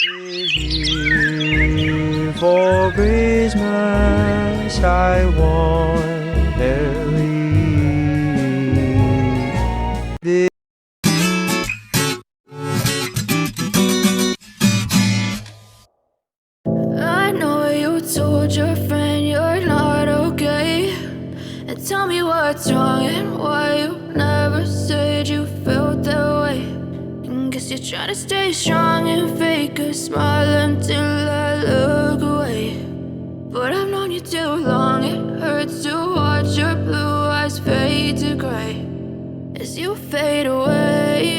Is here for Christmas, I wonder if I know you told your friend you're not okay, and tell me what's wrong and why you never said you felt that way. And guess you're trying to stay strong and fake a smile until I look away. But I've known you too long, it hurts to watch your blue eyes fade to gray as you fade away,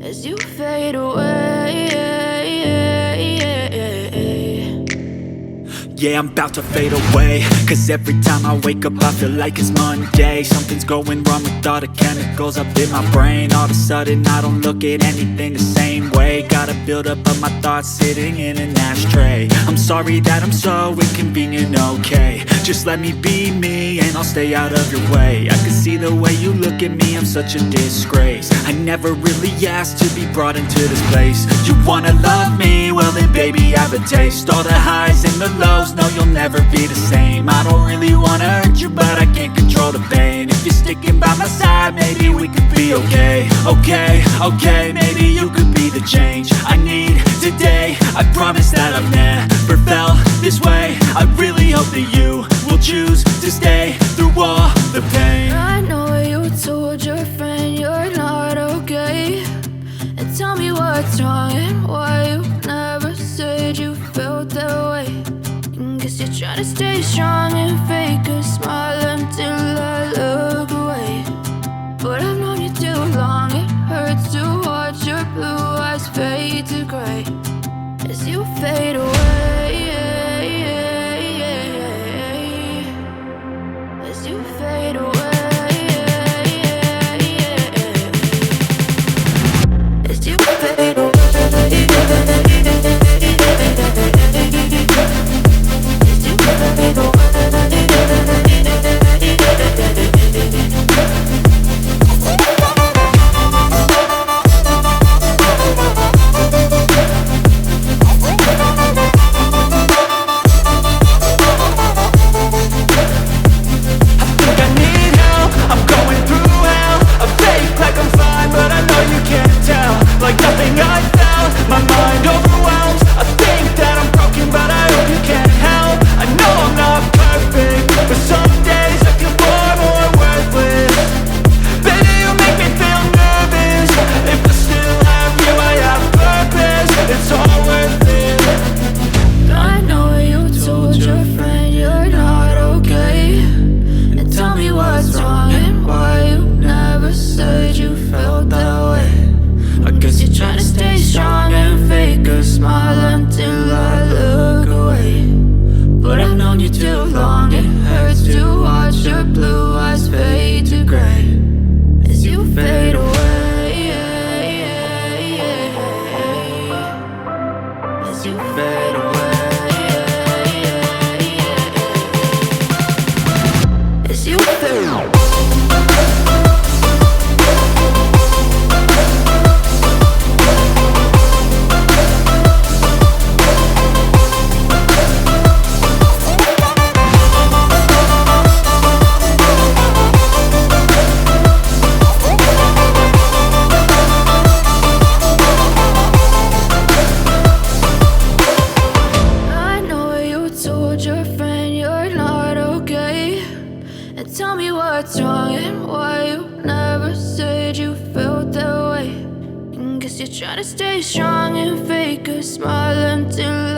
as you fade away. Yeah, I'm about to fade away, cause every time I wake up I feel like it's Monday. Something's going wrong with all the chemicals up in my brain. All of a sudden I don't look at anything the same way. Got a build up of my thoughts sitting in an ashtray. I'm sorry that I'm so inconvenient, okay. Just let me be me and I'll stay out of your way. I can see the way you look at me, I'm such a disgrace. I never really asked to be brought into this place. You wanna love me? Well then baby have a taste. All the highs and the lows, no you'll never be the same. I don't really wanna hurt you but I can't control the pain. If you're sticking by my side, maybe we could be okay. Okay, maybe you could be the change I need today. I promise that I've never felt this way. I really hope that you will choose to stay through all the pain. I know you told your friend you're not okay, and tell me what's wrong and why you never said you felt that way. And guess you're trying to stay strong and fake a smile until I look away. But I've known you too long, it hurts to watch your blue eyes fade to gray as you fade away, as you fade away. As you fade away, as you fade away. Like nothing I felt, my mind overwhelmed. I think that I'm broken, but I hope you can't help. I know I'm not perfect, but some days I feel far more worthless. Baby, you make me feel nervous. If I still have you, I have purpose. It's all worth it. I know you told your friend you're not okay, and tell me what's wrong and why you never said you felt that way. I guess you're trying to stay strong and fake a smile until I look away. But I've known you too long, it hurts to watch your blue eyes fade to gray as you fade away, as you fade away, as you fade away. Tell me what's wrong and why you never said you felt that way. And guess you're trying to stay strong and fake a smile until